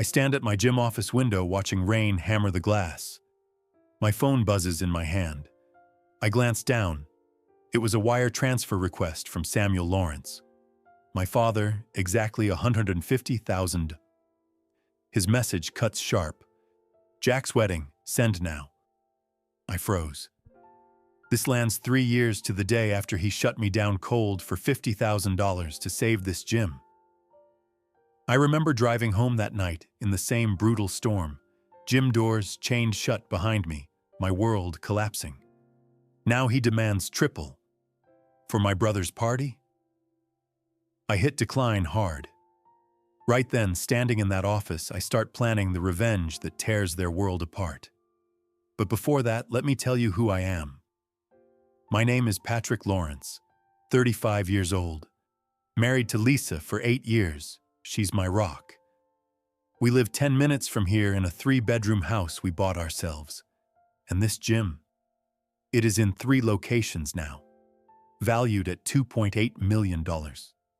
I stand at my gym office window watching rain hammer the glass. My phone buzzes in my hand. I glance down. It was a wire transfer request from Samuel Lawrence. My father, exactly $150,000. His message cuts sharp. Jack's wedding, send now. I froze. This lands 3 years to the day after he shut me down cold for $50,000 to save this gym. I remember driving home that night in the same brutal storm, gym doors chained shut behind me, my world collapsing. Now he demands triple. For my brother's party? I hit decline hard. Right then, standing in that office, I start planning the revenge that tears their world apart. But before that, let me tell you who I am. My name is Patrick Lawrence, 35 years old. Married to Lisa for 8 years. She's my rock. We live 10 minutes from here in a 3-bedroom house we bought ourselves. And this gym, it is in 3 locations now, valued at $2.8 million.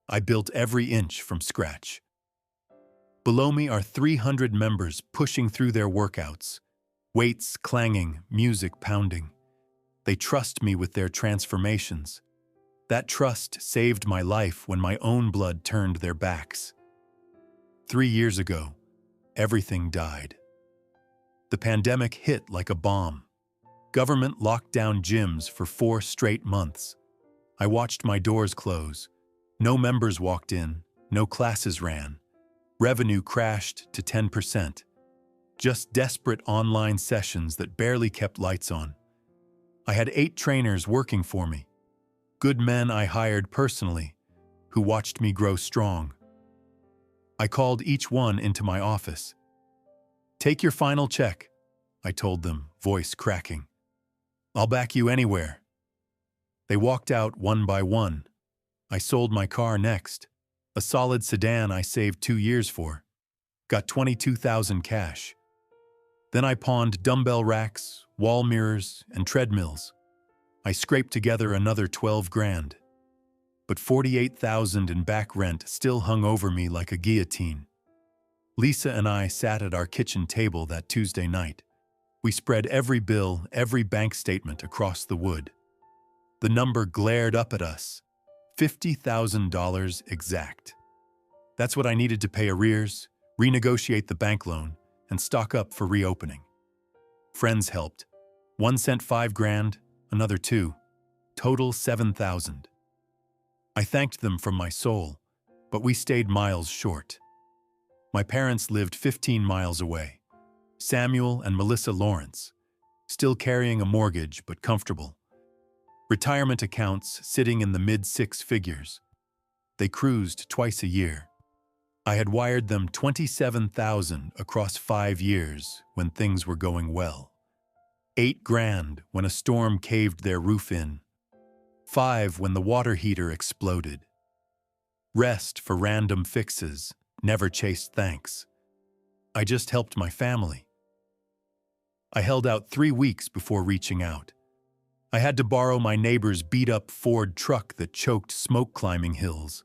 I built every inch from scratch. Below me are 300 members pushing through their workouts, weights clanging, music pounding. They trust me with their transformations. That trust saved my life when my own blood turned their backs. 3 years ago, everything died. The pandemic hit like a bomb. Government locked down gyms for 4 straight months. I watched my doors close. No members walked in, no classes ran. Revenue crashed to 10%. Just desperate online sessions that barely kept lights on. I had 8 trainers working for me. Good men I hired personally, who watched me grow strong. I called each one into my office. "Take your final check," I told them, voice cracking. "I'll back you anywhere." They walked out one by one. I sold my car next, a solid sedan I saved 2 years for. Got $22,000 cash. Then I pawned dumbbell racks, wall mirrors, and treadmills. I scraped together another 12 grand. But $48,000 in back rent still hung over me like a guillotine. Lisa and I sat at our kitchen table that Tuesday night. We spread every bill, every bank statement across the wood. The number glared up at us. $50,000 exact. That's what I needed to pay arrears, renegotiate the bank loan, and stock up for reopening. Friends helped. One sent 5 grand, another 2. Total 7,000. I thanked them from my soul, but we stayed miles short. My parents lived 15 miles away. Samuel and Melissa Lawrence, still carrying a mortgage but comfortable. Retirement accounts sitting in the mid-6 figures. They cruised twice a year. I had wired them $27,000 across 5 years when things were going well. 8 grand when a storm caved their roof in. 5 when the water heater exploded. Rest for random fixes, never chased thanks. I just helped my family. I held out 3 weeks before reaching out. I had to borrow my neighbor's beat-up Ford truck that choked smoke climbing hills,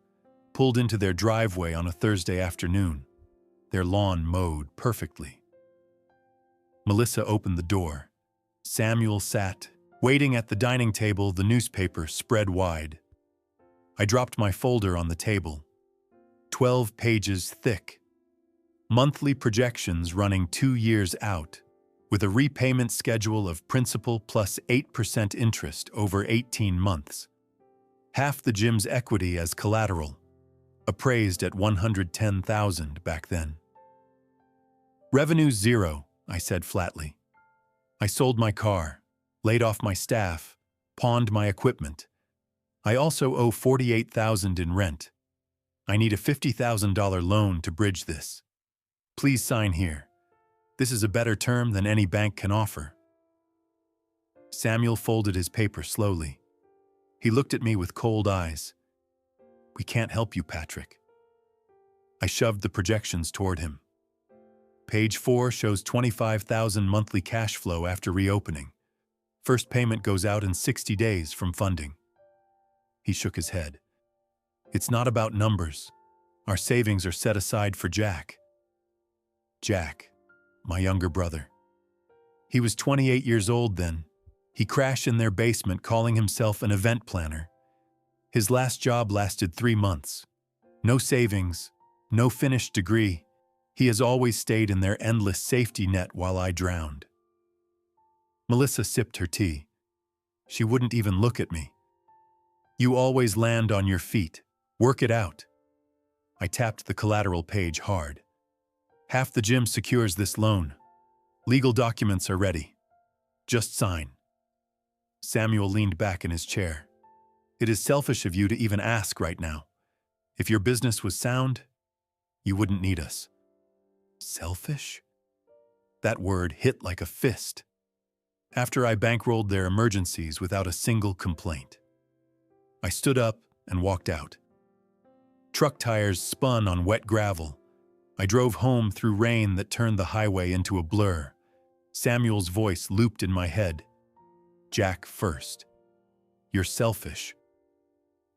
pulled into their driveway on a Thursday afternoon, their lawn mowed perfectly. Melissa opened the door. Samuel sat, waiting at the dining table, the newspaper spread wide. I dropped my folder on the table. 12 pages thick. Monthly projections running 2 years out, with a repayment schedule of principal plus 8% interest over 18 months. Half the gym's equity as collateral, appraised at $110,000 back then. Revenue 0, I said flatly. I sold my car, laid off my staff, pawned my equipment. I also owe $48,000 in rent. I need a $50,000 loan to bridge this. Please sign here. This is a better term than any bank can offer. Samuel folded his paper slowly. He looked at me with cold eyes. "We can't help you, Patrick." I shoved the projections toward him. Page 4 shows $25,000 monthly cash flow after reopening. First payment goes out in 60 days from funding. He shook his head. "It's not about numbers. Our savings are set aside for Jack." Jack, my younger brother. He was 28 years old then. He crashed in their basement calling himself an event planner. His last job lasted 3 months. No savings, no finished degree. He has always stayed in their endless safety net while I drowned. Melissa sipped her tea. She wouldn't even look at me. You always land on your feet. Work it out. I tapped the collateral page hard. Half the gym secures this loan. Legal documents are ready. Just sign. Samuel leaned back in his chair. It is selfish of you to even ask right now. If your business was sound, you wouldn't need us. Selfish? That word hit like a fist. After I bankrolled their emergencies without a single complaint. I stood up and walked out. Truck tires spun on wet gravel. I drove home through rain that turned the highway into a blur. Samuel's voice looped in my head. Jack first. You're selfish.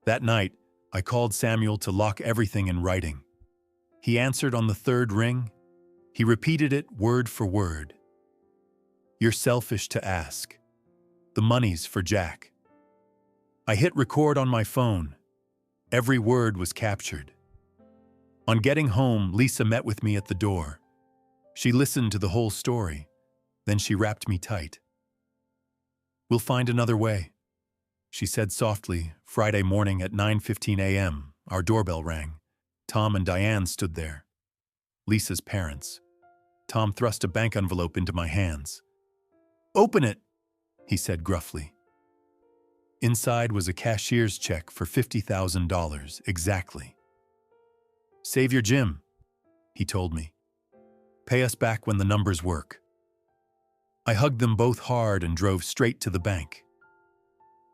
That night, I called Samuel to lock everything in writing. He answered on the third ring. He repeated it word for word. You're selfish to ask. The money's for Jack. I hit record on my phone. Every word was captured. On getting home, Lisa met with me at the door. She listened to the whole story. Then she wrapped me tight. We'll find another way, she said softly. Friday morning at 9:15 a.m., our doorbell rang. Tom and Diane stood there. Lisa's parents. Tom thrust a bank envelope into my hands. Open it, he said gruffly. Inside was a cashier's check for $50,000 exactly. Save your gym, he told me. Pay us back when the numbers work. I hugged them both hard and drove straight to the bank.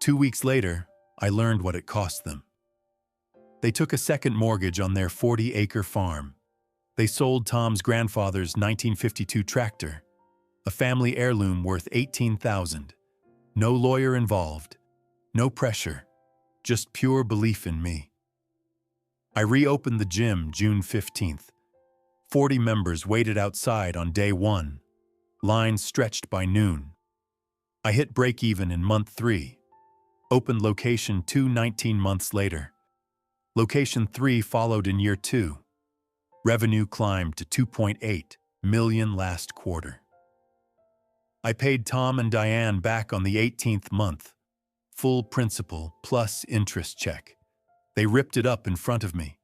2 weeks later, I learned what it cost them. They took a second mortgage on their 40-acre farm. They sold Tom's grandfather's 1952 tractor, a family heirloom worth $18,000. No lawyer involved, no pressure, just pure belief in me. I reopened the gym June 15th. 40 members waited outside on day 1. Lines stretched by noon. I hit break-even in month 3. Opened location 2 19 months later. Location 3 followed in year 2. Revenue climbed to $2.8 million last quarter. I paid Tom and Diane back on the 18th month. Full principal plus interest check. They ripped it up in front of me.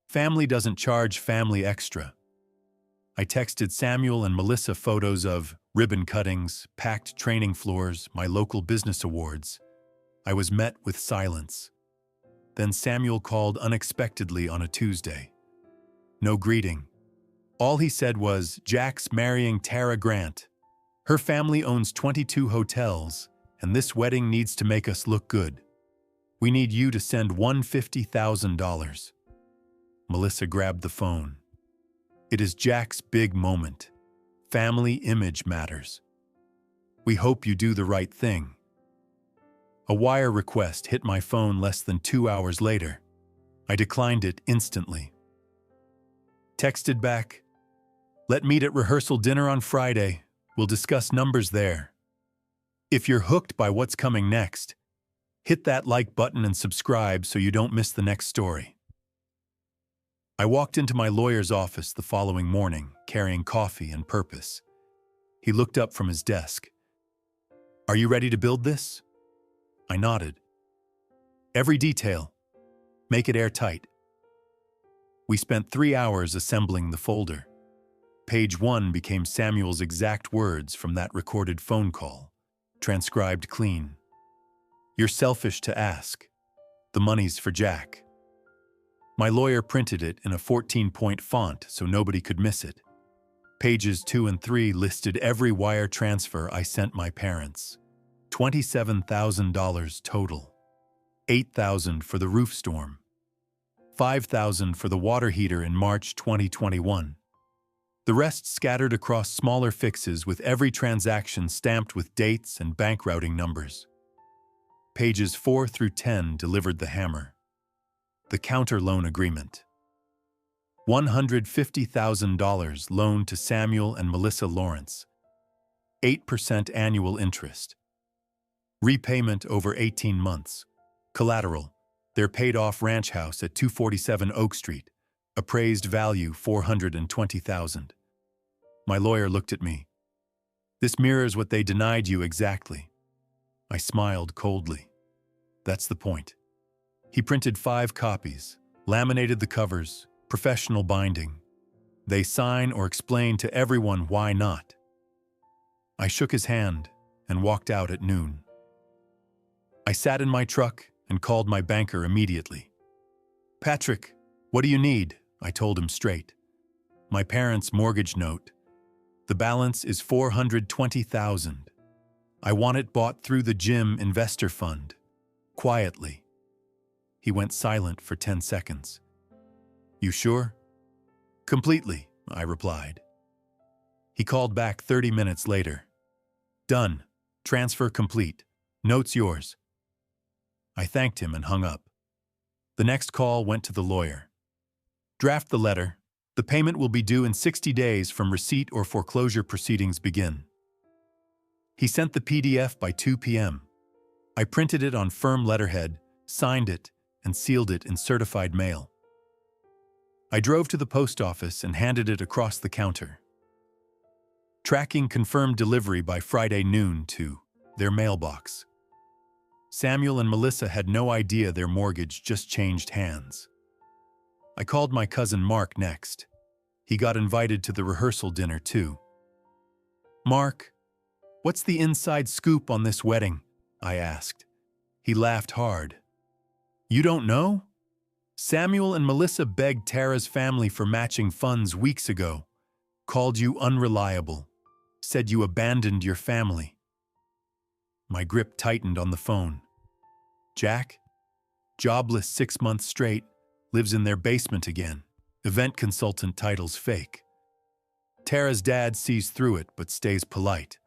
Family doesn't charge family extra. I texted Samuel and Melissa photos of ribbon cuttings, packed training floors, my local business awards. I was met with silence. Then Samuel called unexpectedly on a Tuesday. No greeting. All he said was, Jack's marrying Tara Grant. Her family owns 22 hotels, and this wedding needs to make us look good. We need you to send $150,000. Melissa grabbed the phone. It is Jack's big moment. Family image matters. We hope you do the right thing. A wire request hit my phone less than 2 hours later. I declined it instantly. Texted back, let meet at rehearsal dinner on Friday. We'll discuss numbers there. If you're hooked by what's coming next, hit that like button and subscribe so you don't miss the next story. I walked into my lawyer's office the following morning, carrying coffee and purpose. He looked up from his desk. Are you ready to build this? I nodded. Every detail. Make it airtight. We spent 3 hours assembling the folder. Page 1 became Samuel's exact words from that recorded phone call, transcribed clean. You're selfish to ask. The money's for Jack. My lawyer printed it in a 14-point font so nobody could miss it. Pages 2 and 3 listed every wire transfer I sent my parents. $27,000 total. $8,000 for the roof storm. $5,000 for the water heater in March 2021. The rest scattered across smaller fixes with every transaction stamped with dates and bank routing numbers. Pages 4 through 10 delivered the hammer. The counter loan agreement. $150,000 loan to Samuel and Melissa Lawrence. 8% annual interest. Repayment over 18 months. Collateral: their paid-off ranch house at 247 Oak Street. Appraised value $420,000. My lawyer looked at me. This mirrors what they denied you exactly. I smiled coldly. That's the point. He printed 5 copies, laminated the covers, professional binding. They sign or explain to everyone why not. I shook his hand and walked out at noon. I sat in my truck and called my banker immediately. "Patrick, what do you need?" I told him straight. "My parents' mortgage note. The balance is $420,000. I want it bought through the gym investor fund. Quietly." He went silent for 10 seconds. "You sure?" "Completely," I replied. He called back 30 minutes later. "Done. Transfer complete. Note's yours." I thanked him and hung up. The next call went to the lawyer. "Draft the letter. The payment will be due in 60 days from receipt or foreclosure proceedings begin." He sent the PDF by 2 p.m. I printed it on firm letterhead, signed it, and sealed it in certified mail. I drove to the post office and handed it across the counter. Tracking confirmed delivery by Friday noon to their mailbox. Samuel and Melissa had no idea their mortgage just changed hands. I called my cousin Mark next. He got invited to the rehearsal dinner too. "Mark, what's the inside scoop on this wedding?" I asked. He laughed hard. "You don't know? Samuel and Melissa begged Tara's family for matching funds weeks ago, called you unreliable, said you abandoned your family." My grip tightened on the phone. Jack, jobless 6 months straight, lives in their basement again. Event consultant title's fake. Tara's dad sees through it but stays polite.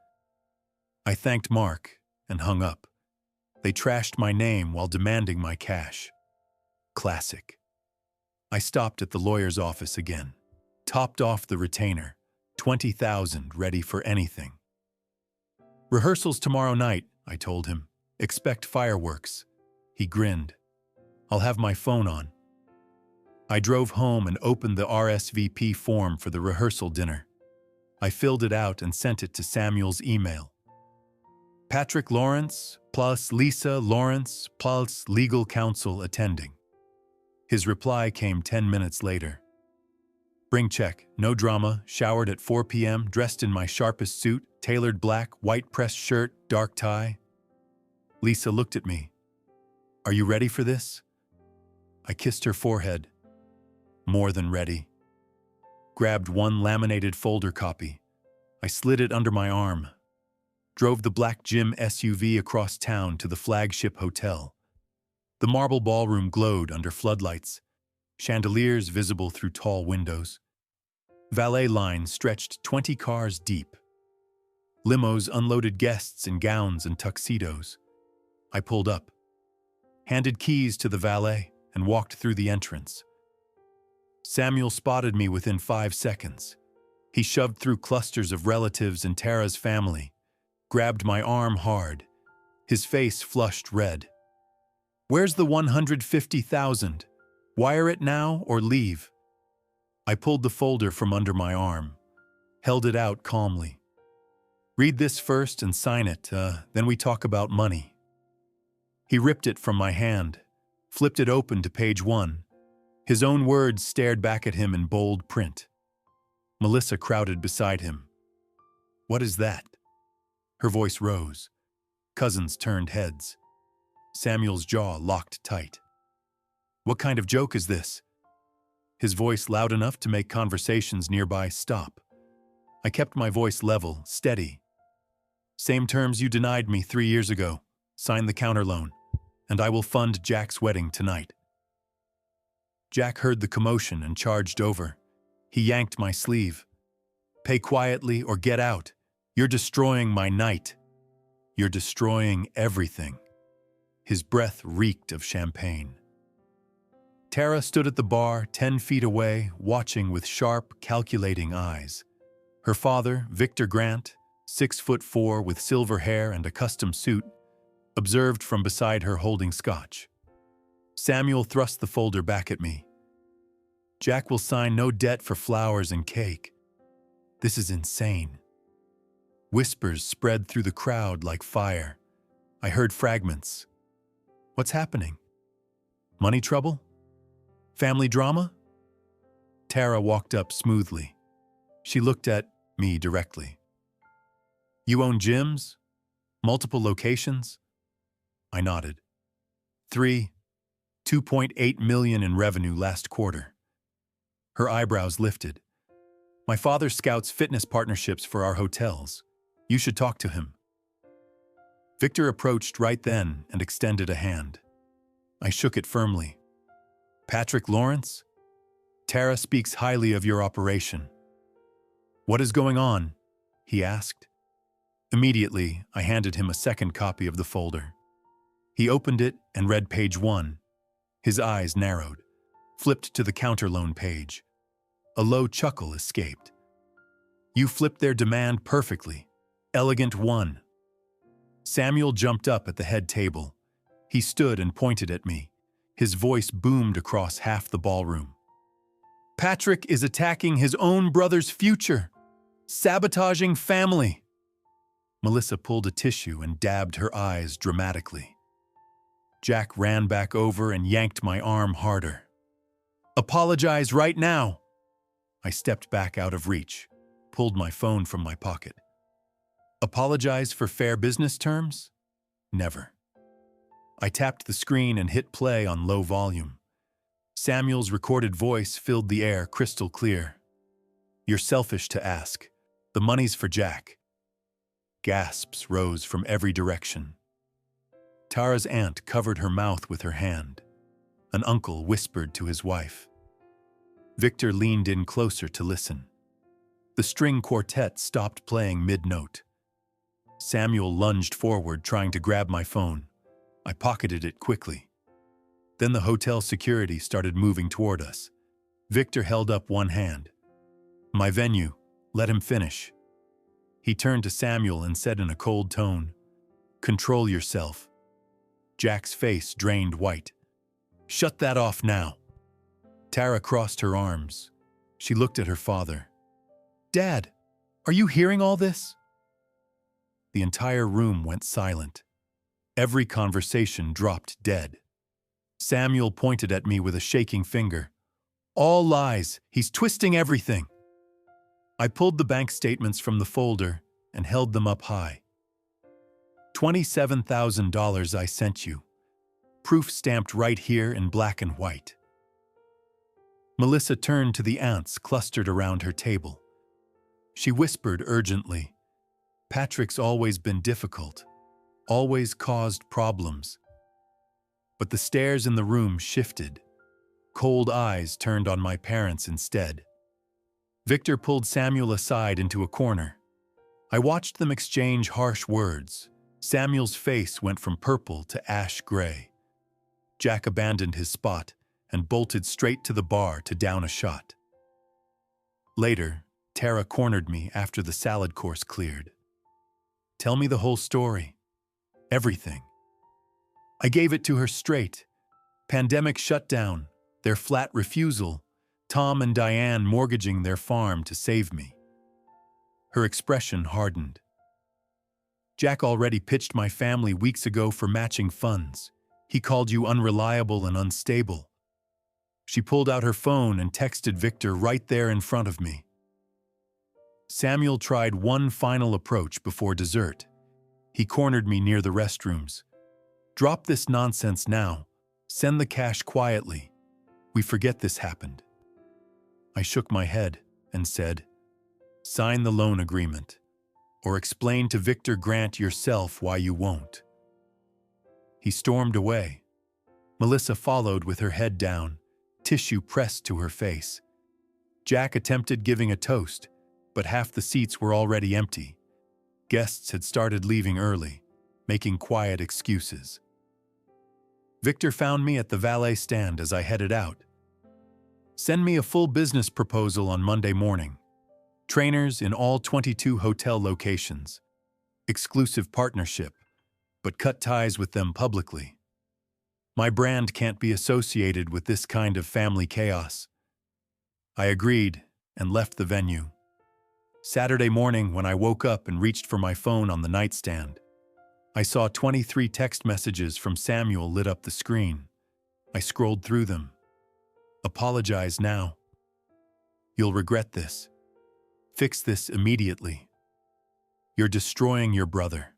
I thanked Mark and hung up. They trashed my name while demanding my cash. Classic. I stopped at the lawyer's office again. Topped off the retainer. $20,000 ready for anything. "Rehearsals tomorrow night," I told him. "Expect fireworks." He grinned. "I'll have my phone on." I drove home and opened the RSVP form for the rehearsal dinner. I filled it out and sent it to Samuel's email. Patrick Lawrence plus Lisa Lawrence plus legal counsel attending. His reply came 10 minutes later. "Bring check, no drama, showered at 4 p.m., dressed in my sharpest suit, tailored black, white pressed shirt, dark tie." Lisa looked at me. "Are you ready for this?" I kissed her forehead. More than ready. Grabbed one laminated folder copy. I slid it under my arm. Drove the black gym SUV across town to the flagship hotel. The marble ballroom glowed under floodlights, chandeliers visible through tall windows. Valet lines stretched 20 cars deep. Limos unloaded guests in gowns and tuxedos. I pulled up, handed keys to the valet, and walked through the entrance. Samuel spotted me within 5 seconds. He shoved through clusters of relatives and Tara's family, grabbed my arm hard. His face flushed red. "Where's the $150,000? Wire it now or leave?" I pulled the folder from under my arm, held it out calmly. "Read this first and sign it, then we talk about money." He ripped it from my hand, flipped it open to page 1. His own words stared back at him in bold print. Melissa crowded beside him. "What is that?" Her voice rose. Cousins turned heads. Samuel's jaw locked tight. "What kind of joke is this?" His voice loud enough to make conversations nearby stop. I kept my voice level, steady. "Same terms you denied me 3 years ago. Sign the counter loan, and I will fund Jack's wedding tonight." Jack heard the commotion and charged over. He yanked my sleeve. "Pay quietly or get out. You're destroying my night. You're destroying everything." His breath reeked of champagne. Tara stood at the bar 10 feet away, watching with sharp, calculating eyes. Her father, Victor Grant, 6'4" with silver hair and a custom suit, observed from beside her holding scotch. Samuel thrust the folder back at me. Jack will sign no debt for flowers and cake. This is insane. Whispers spread through the crowd like fire. I heard fragments. What's happening? Money trouble? Family drama? Tara walked up smoothly. She looked at me directly. You own gyms? Multiple locations? I nodded. 2.8 million in revenue last quarter. Her eyebrows lifted. My father scouts fitness partnerships for our hotels. You should talk to him. Victor approached right then and extended a hand. I shook it firmly. Patrick Lawrence? Tara speaks highly of your operation. What is going on? He asked. Immediately, I handed him a second copy of the folder. He opened it and read page 1. His eyes narrowed, flipped to the counterloan page. A low chuckle escaped. You flipped their demand perfectly. Elegant 1. Samuel jumped up at the head table. He stood and pointed at me. His voice boomed across half the ballroom. Patrick is attacking his own brother's future, sabotaging family. Melissa pulled a tissue and dabbed her eyes dramatically. Jack ran back over and yanked my arm harder. Apologize right now. I stepped back out of reach, pulled my phone from my pocket. Apologize for fair business terms? Never. I tapped the screen and hit play on low volume. Samuel's recorded voice filled the air crystal clear. You're selfish to ask. The money's for Jack. Gasps rose from every direction. Tara's aunt covered her mouth with her hand. An uncle whispered to his wife. Victor leaned in closer to listen. The string quartet stopped playing mid-note. Samuel lunged forward, trying to grab my phone. I pocketed it quickly. Then the hotel security started moving toward us. Victor held up one hand. My venue, let him finish. He turned to Samuel and said in a cold tone, Control yourself. Jack's face drained white. Shut that off now. Tara crossed her arms. She looked at her father. Dad, are you hearing all this? The entire room went silent. Every conversation dropped dead. Samuel pointed at me with a shaking finger. All lies. He's twisting everything. I pulled the bank statements from the folder and held them up high. $27,000 I sent you. Proof stamped right here in black and white. Melissa turned to the aunts clustered around her table. She whispered urgently, Patrick's always been difficult, always caused problems. But the stares in the room shifted. Cold eyes turned on my parents instead. Victor pulled Samuel aside into a corner. I watched them exchange harsh words. Samuel's face went from purple to ash gray. Jack abandoned his spot and bolted straight to the bar to down a shot. Later, Tara cornered me after the salad course cleared. Tell me the whole story. Everything. I gave it to her straight. Pandemic shutdown, their flat refusal, Tom and Diane mortgaging their farm to save me. Her expression hardened. Jack already pitched my family weeks ago for matching funds. He called you unreliable and unstable. She pulled out her phone and texted Victor right there in front of me. Samuel tried one final approach before dessert. He cornered me near the restrooms. Drop this nonsense now. Send the cash quietly. We forget this happened. I shook my head and said, Sign the loan agreement, or explain to Victor Grant yourself why you won't. He stormed away. Melissa followed with her head down, tissue pressed to her face. Jack attempted giving a toast, but half the seats were already empty. Guests had started leaving early, making quiet excuses. Victor found me at the valet stand as I headed out. Send me a full business proposal on Monday morning. Trainers in all 22 hotel locations. Exclusive partnership, but cut ties with them publicly. My brand can't be associated with this kind of family chaos. I agreed and left the venue. Saturday morning, when I woke up and reached for my phone on the nightstand, I saw 23 text messages from Samuel lit up the screen. I scrolled through them. Apologize now. You'll regret this. Fix this immediately. You're destroying your brother.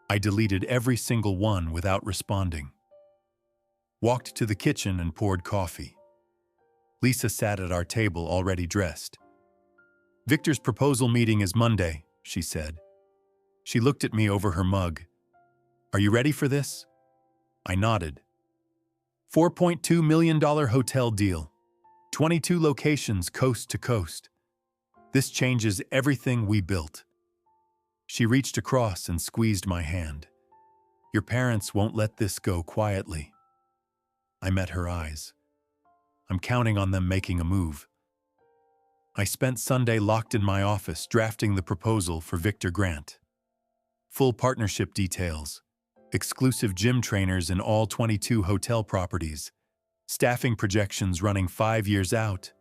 I deleted every single one without responding. Walked to the kitchen and poured coffee. Lisa sat at our table already dressed. Victor's proposal meeting is Monday, she said. She looked at me over her mug. Are you ready for this? I nodded. $4.2 million hotel deal. 22 locations coast to coast. This changes everything we built. She reached across and squeezed my hand. Your parents won't let this go quietly. I met her eyes. I'm counting on them making a move. I spent Sunday locked in my office drafting the proposal for Victor Grant. Full partnership details, exclusive gym trainers in all 22 hotel properties, staffing projections running 5 years out,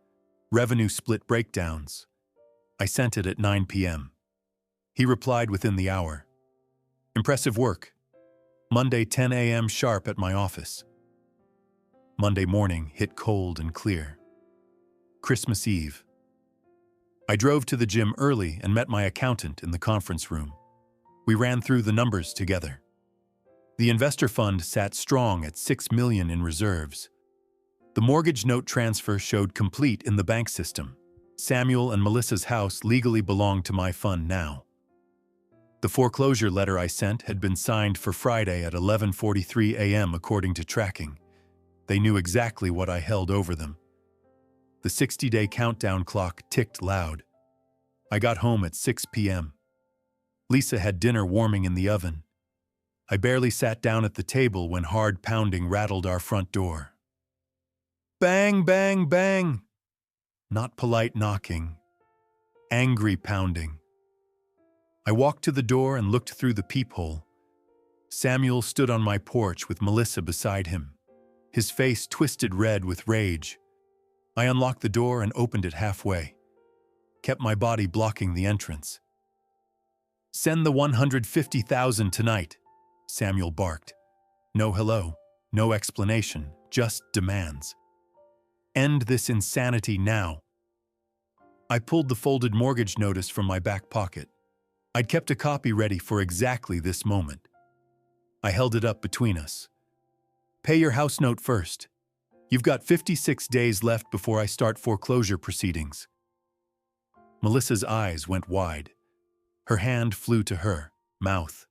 revenue split breakdowns. I sent it at 9 p.m. He replied within the hour. Impressive work. Monday 10 a.m. sharp at my office. Monday morning hit cold and clear. Christmas Eve. I drove to the gym early and met my accountant in the conference room. We ran through the numbers together. The investor fund sat strong at $6 million in reserves. The mortgage note transfer showed complete in the bank system. Samuel and Melissa's house legally belonged to my fund now. The foreclosure letter I sent had been signed for Friday at 11:43 a.m. according to tracking. They knew exactly what I held over them. The 60-day countdown clock ticked loud. I got home at 6 p.m. Lisa had dinner warming in the oven. I barely sat down at the table when hard pounding rattled our front door. Bang, bang, bang. Not polite knocking. Angry pounding. I walked to the door and looked through the peephole. Samuel stood on my porch with Melissa beside him, his face twisted red with rage. I unlocked the door and opened it halfway, kept my body blocking the entrance. Send the $150,000 tonight, Samuel barked. No hello, no explanation, just demands. End this insanity now. I pulled the folded mortgage notice from my back pocket. I'd kept a copy ready for exactly this moment. I held it up between us. Pay your house note first. You've got 56 days left before I start foreclosure proceedings. Melissa's eyes went wide. Her hand flew to her mouth.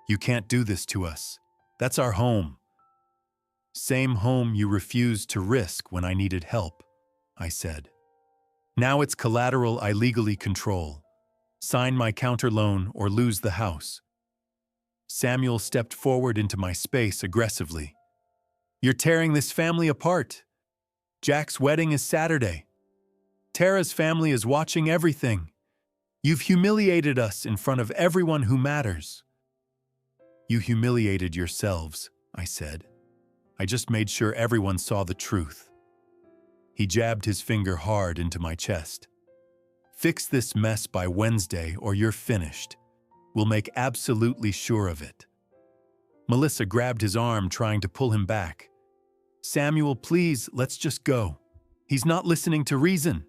You can't do this to us. That's our home. Same home you refused to risk when I needed help, I said. Now it's collateral I legally control. Sign my counter loan or lose the house. Samuel stepped forward into my space aggressively. You're tearing this family apart. Jack's wedding is Saturday. Tara's family is watching everything. You've humiliated us in front of everyone who matters. You humiliated yourselves, I said. I just made sure everyone saw the truth. He jabbed his finger hard into my chest. Fix this mess by Wednesday or you're finished. We'll make absolutely sure of it. Melissa grabbed his arm, trying to pull him back. Samuel, please, let's just go. He's not listening to reason.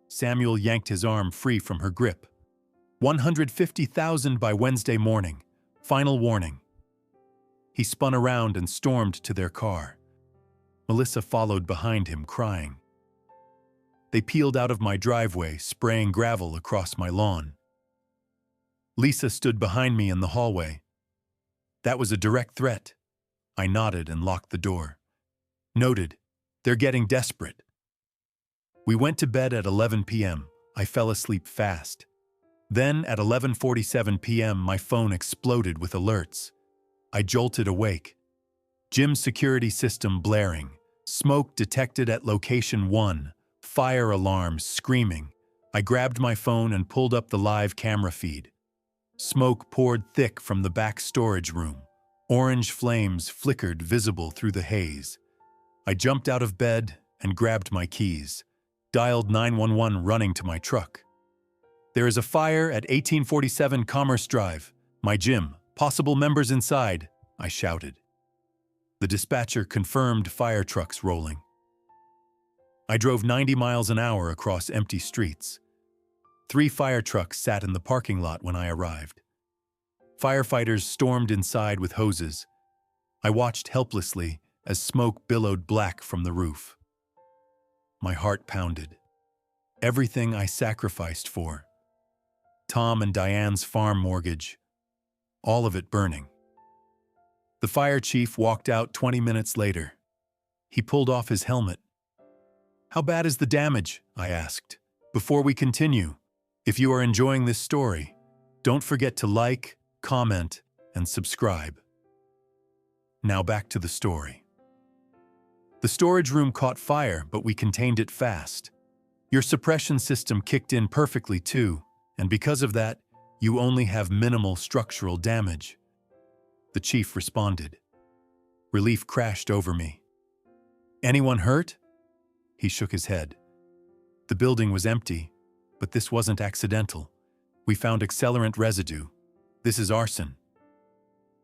Samuel yanked his arm free from her grip. $150,000 by Wednesday morning. Final warning. He spun around and stormed to their car. Melissa followed behind him, crying. They peeled out of my driveway, spraying gravel across my lawn. Lisa stood behind me in the hallway. That was a direct threat. I nodded and locked the door. Noted. They're getting desperate. We went to bed at 11 p.m. I fell asleep fast. Then, at 11:47 p.m., my phone exploded with alerts. I jolted awake. Gym security system blaring. Smoke detected at location 1. Fire alarm screaming. I grabbed my phone and pulled up the live camera feed. Smoke poured thick from the back storage room. Orange flames flickered visible through the haze. I jumped out of bed and grabbed my keys. Dialed 911 running to my truck. There is a fire at 1847 Commerce Drive, my gym. Possible members inside, I shouted. The dispatcher confirmed fire trucks rolling. I drove 90 miles an hour across empty streets. 3 fire trucks sat in the parking lot when I arrived. Firefighters stormed inside with hoses. I watched helplessly as smoke billowed black from the roof. My heart pounded. Everything I sacrificed for. Tom and Diane's farm mortgage. All of it burning. The fire chief walked out 20 minutes later. He pulled off his helmet. "How bad is the damage?" I asked. "Before we continue, if you are enjoying this story, don't forget to like, comment, and subscribe." Now back to the story. The storage room caught fire, but we contained it fast. Your suppression system kicked in perfectly too, and because of that, you only have minimal structural damage. The chief responded. Relief crashed over me. "Anyone hurt?" He shook his head. The building was empty, but this wasn't accidental. We found accelerant residue. This is arson.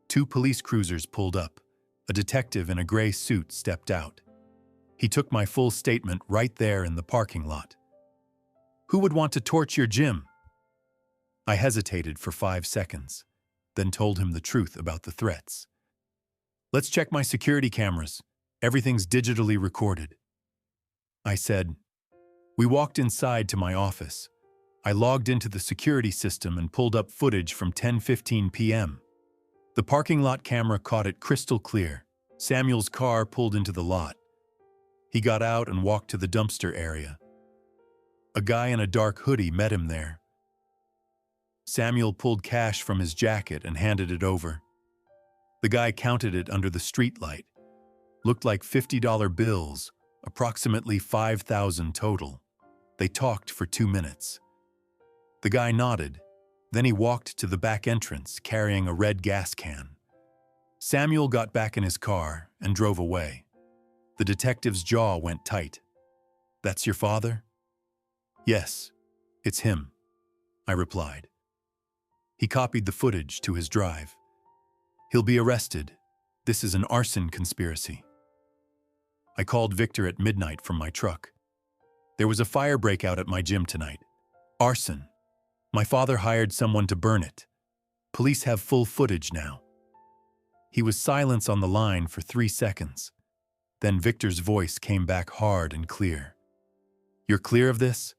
2 police cruisers pulled up. A detective in a gray suit stepped out. He took my full statement right there in the parking lot. "Who would want to torch your gym?" I hesitated for 5 seconds, then told him the truth about the threats. "Let's check my security cameras. Everything's digitally recorded," I said. We walked inside to my office. I logged into the security system and pulled up footage from 10:15 p.m. The parking lot camera caught it crystal clear. Samuel's car pulled into the lot. He got out and walked to the dumpster area. A guy in a dark hoodie met him there. Samuel pulled cash from his jacket and handed it over. The guy counted it under the streetlight. Looked like $50 bills, approximately 5,000 total. They talked for 2 minutes. The guy nodded. Then he walked to the back entrance, carrying a red gas can. Samuel got back in his car and drove away. The detective's jaw went tight. "That's your father?" "Yes, it's him," I replied. He copied the footage to his drive. "He'll be arrested. This is an arson conspiracy." I called Victor at midnight from my truck. "There was a fire breakout at my gym tonight. Arson. My father hired someone to burn it. Police have full footage now." He was silent on the line for 3 seconds. Then Victor's voice came back hard and clear. "You're clear of this?"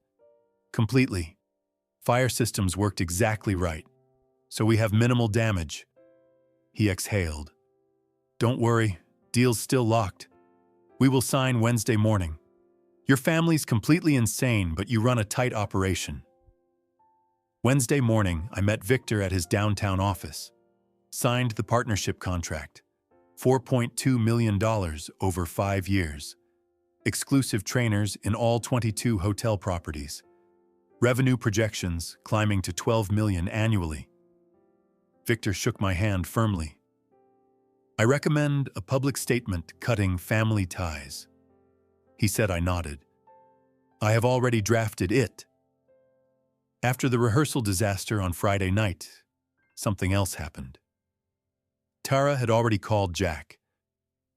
"Completely. Fire systems worked exactly right. So we have minimal damage." He exhaled. "Don't worry, deal's still locked. We will sign Wednesday morning. Your family's completely insane, but you run a tight operation." Wednesday morning, I met Victor at his downtown office. Signed the partnership contract. $4.2 million over 5 years. Exclusive trainers in all 22 hotel properties. Revenue projections climbing to $12 million annually. Victor shook my hand firmly. "I recommend a public statement cutting family ties." He said. I nodded. "I have already drafted it." After the rehearsal disaster on Friday night, something else happened. Tara had already called Jack.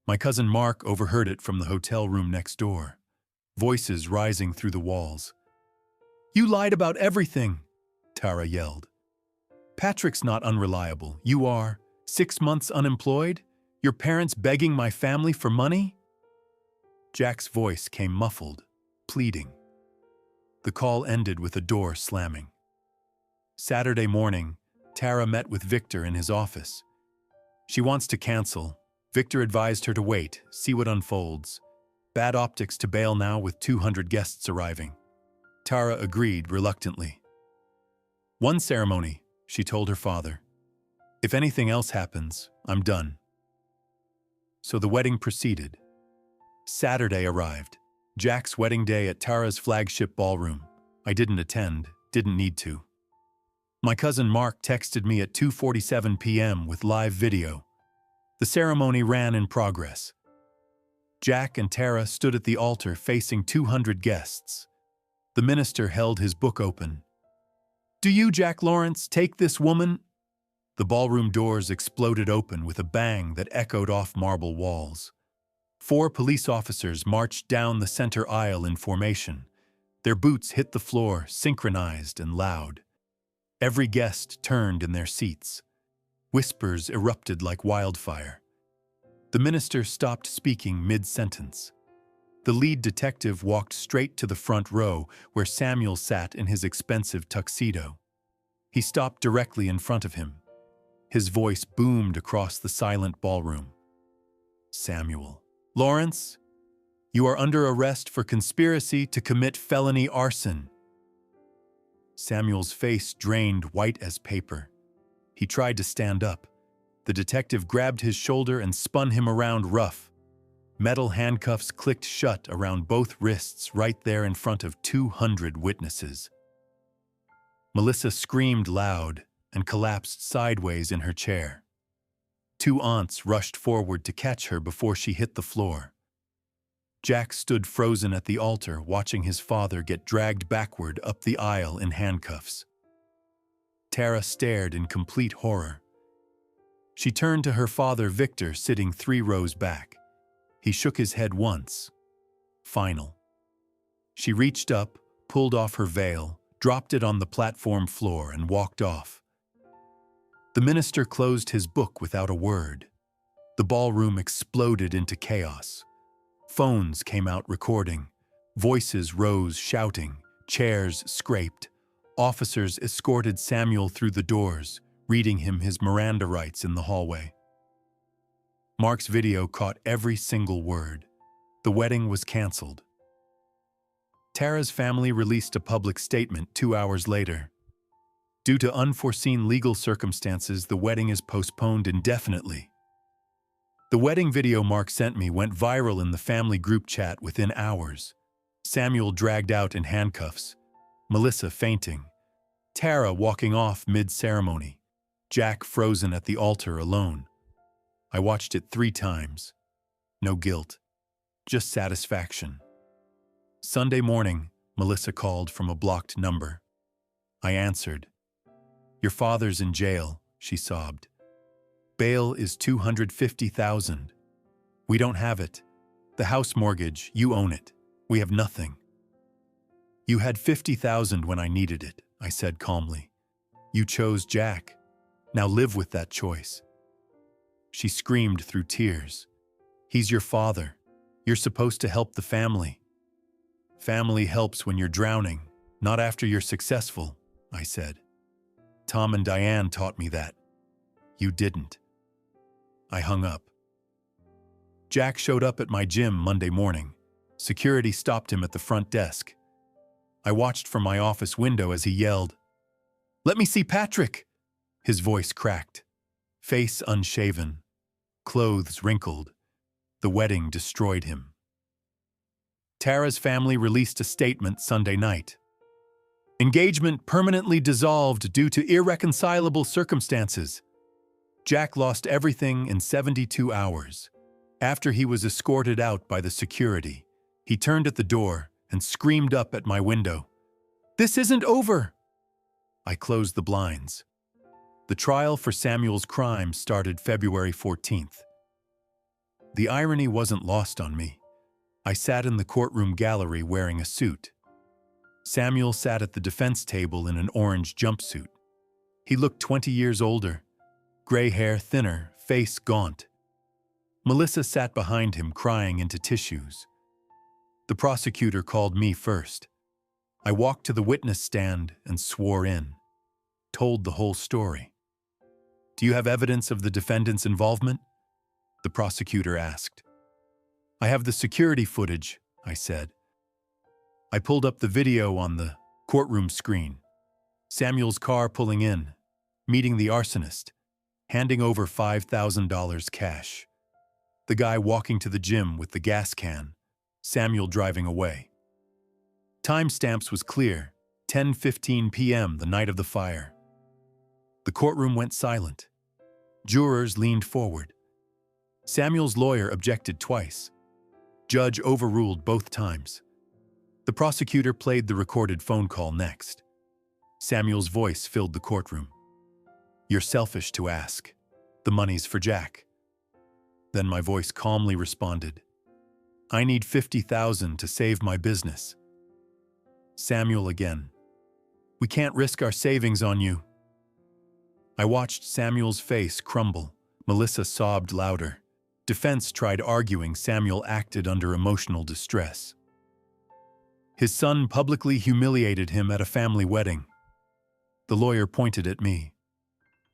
My cousin Mark overheard it from the hotel room next door. Voices rising through the walls. "You lied about everything," Tara yelled. "Patrick's not unreliable. You are. 6 months unemployed? Your parents begging my family for money?" Jack's voice came muffled, pleading. The call ended with a door slamming. Saturday morning, Tara met with Victor in his office. She wants to cancel. Victor advised her to wait, see what unfolds. Bad optics to bail now with 200 guests arriving. Tara agreed reluctantly. "One ceremony," she told her father. "If anything else happens, I'm done." So the wedding proceeded. Saturday arrived. Jack's wedding day at Tara's flagship ballroom. I didn't attend, didn't need to. My cousin Mark texted me at 2:47 p.m. with live video. The ceremony ran in progress. Jack and Tara stood at the altar facing 200 guests. The minister held his book open. "Do you, Jack Lawrence, take this woman?" The ballroom doors exploded open with a bang that echoed off marble walls. 4 police officers marched down the center aisle in formation. Their boots hit the floor, synchronized and loud. Every guest turned in their seats. Whispers erupted like wildfire. The minister stopped speaking mid-sentence. The lead detective walked straight to the front row where Samuel sat in his expensive tuxedo. He stopped directly in front of him. His voice boomed across the silent ballroom. "Samuel Lawrence, you are under arrest for conspiracy to commit felony arson." Samuel's face drained white as paper. He tried to stand up. The detective grabbed his shoulder and spun him around rough. Metal handcuffs clicked shut around both wrists right there in front of 200 witnesses. Melissa screamed loud and collapsed sideways in her chair. 2 aunts rushed forward to catch her before she hit the floor. Jack stood frozen at the altar, watching his father get dragged backward up the aisle in handcuffs. Tara stared in complete horror. She turned to her father, Victor, sitting 3 rows back. He shook his head once. Final. She reached up, pulled off her veil, dropped it on the platform floor, and walked off. The minister closed his book without a word. The ballroom exploded into chaos. Phones came out recording. Voices rose shouting. Chairs scraped. Officers escorted Samuel through the doors, reading him his Miranda rights in the hallway. Mark's video caught every single word. The wedding was canceled. Tara's family released a public statement 2 hours later. Due to unforeseen legal circumstances, the wedding is postponed indefinitely. The wedding video Mark sent me went viral in the family group chat within hours. Samuel dragged out in handcuffs, Melissa fainting, Tara walking off mid-ceremony, Jack frozen at the altar alone. I watched it 3 times. No guilt, just satisfaction. Sunday morning, Melissa called from a blocked number. I answered. "Your father's in jail," she sobbed. "Bail is $250,000. We don't have it. The house mortgage, you own it. We have nothing." "You had $50,000 when I needed it," I said calmly. "You chose Jack. Now live with that choice." She screamed through tears. "He's your father. You're supposed to help the family." "Family helps when you're drowning, not after you're successful," I said. "Tom and Diane taught me that. You didn't." I hung up. Jack showed up at my gym Monday morning. Security stopped him at the front desk. I watched from my office window as he yelled, "Let me see Patrick!" His voice cracked. Face unshaven. Clothes wrinkled. The wedding destroyed him. Tara's family released a statement Sunday night. "Engagement permanently dissolved due to irreconcilable circumstances. Jack lost everything in 72 hours. After he was escorted out by the security, he turned at the door and screamed up at my window, 'This isn't over!' I closed the blinds. The trial for Samuel's crime started February 14th. The irony wasn't lost on me. I sat in the courtroom gallery wearing a suit. Samuel sat at the defense table in an orange jumpsuit. He looked 20 years older, gray hair thinner, face gaunt. Melissa sat behind him crying into tissues. The prosecutor called me first. I walked to the witness stand and swore in. Told the whole story. "Do you have evidence of the defendant's involvement?" the prosecutor asked. "I have the security footage," I said. I pulled up the video on the courtroom screen. Samuel's car pulling in, meeting the arsonist, handing over $5,000 cash. The guy walking to the gym with the gas can, Samuel driving away. Timestamps was clear, 10:15 p.m. the night of the fire. The courtroom went silent. Jurors leaned forward. Samuel's lawyer objected twice. Judge overruled both times. The prosecutor played the recorded phone call next. Samuel's voice filled the courtroom. "You're selfish to ask. The money's for Jack." Then my voice calmly responded, "I need $50,000 to save my business." Samuel again. "We can't risk our savings on you." I watched Samuel's face crumble. Melissa sobbed louder. Defense tried arguing Samuel acted under emotional distress. His son publicly humiliated him at a family wedding. The lawyer pointed at me.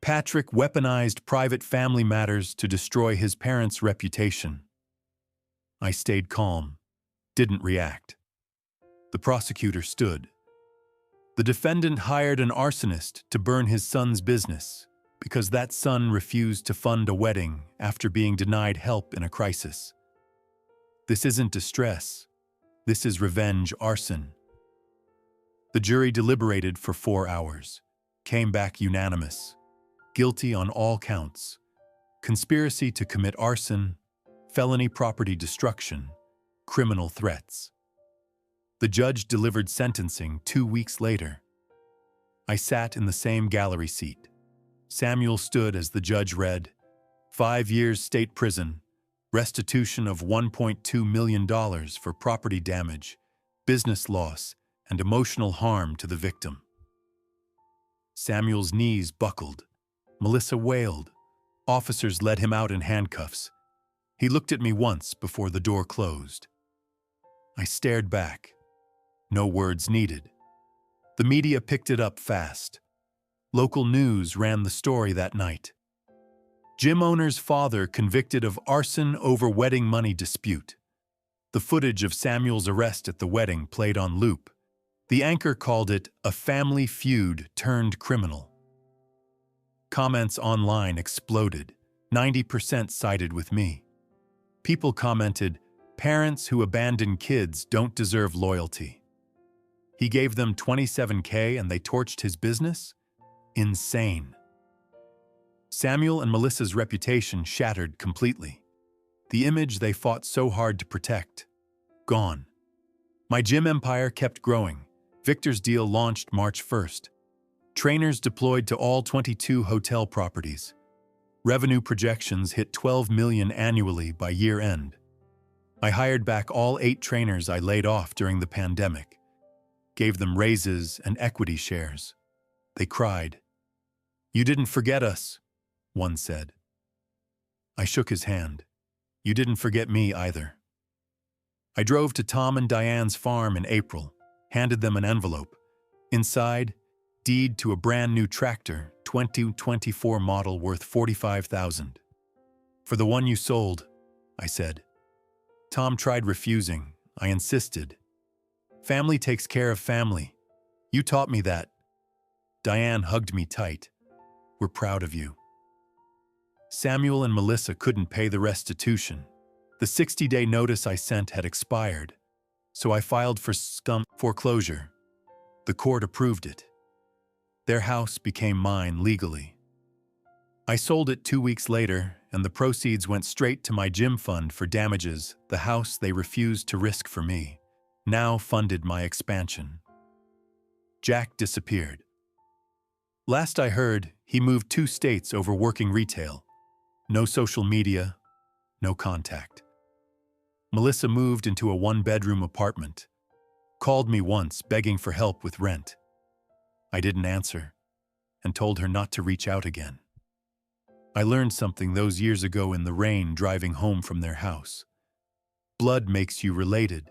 Patrick weaponized private family matters to destroy his parents' reputation. I stayed calm, didn't react. The prosecutor stood. The defendant hired an arsonist to burn his son's business because that son refused to fund a wedding after being denied help in a crisis. This isn't distress. This is revenge arson. The jury deliberated for 4 hours, came back unanimous, guilty on all counts: conspiracy to commit arson, felony property destruction, criminal threats. The judge delivered sentencing 2 weeks later. I sat in the same gallery seat. Samuel stood as the judge read, 5 years state prison, restitution of $1.2 million for property damage, business loss, and emotional harm to the victim. Samuel's knees buckled. Melissa wailed. Officers led him out in handcuffs. He looked at me once before the door closed. I stared back. No words needed. The media picked it up fast. Local news ran the story that night. Gym owner's father convicted of arson over wedding money dispute. The footage of Samuel's arrest at the wedding played on loop. The anchor called it a family feud turned criminal. Comments online exploded. 90% sided with me. People commented, "Parents who abandon kids don't deserve loyalty." He gave them $27K and they torched his business? Insane. Samuel and Melissa's reputation shattered completely. The image they fought so hard to protect, gone. My gym empire kept growing. Victor's deal launched March 1st. Trainers deployed to all 22 hotel properties. Revenue projections hit $12 million annually by year end. I hired back all 8 trainers I laid off during the pandemic. Gave them raises and equity shares. They cried. "You didn't forget us," one said. I shook his hand. "You didn't forget me either." I drove to Tom and Diane's farm in April, handed them an envelope. Inside, deed to a brand new tractor, 2024 model worth $45,000. "For the one you sold," I said. Tom tried refusing. I insisted. "Family takes care of family. You taught me that." Diane hugged me tight. "We're proud of you." Samuel and Melissa couldn't pay the restitution. The 60-day notice I sent had expired, so I filed for foreclosure. The court approved it. Their house became mine legally. I sold it 2 weeks later, and the proceeds went straight to my gym fund for damages the house they refused to risk for me now funded my expansion. Jack disappeared. Last I heard, he moved 2 states over working retail. No social media, no contact. Melissa moved into a 1-bedroom apartment. Called me once begging for help with rent. I didn't answer and told her not to reach out again. I learned something those years ago in the rain driving home from their house. Blood makes you related,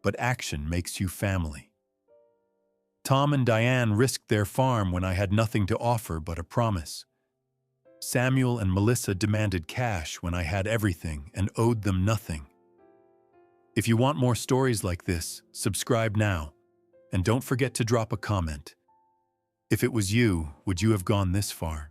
but action makes you family. Tom and Diane risked their farm when I had nothing to offer but a promise. Samuel and Melissa demanded cash when I had everything and owed them nothing. If you want more stories like this, subscribe now, and don't forget to drop a comment. If it was you, would you have gone this far?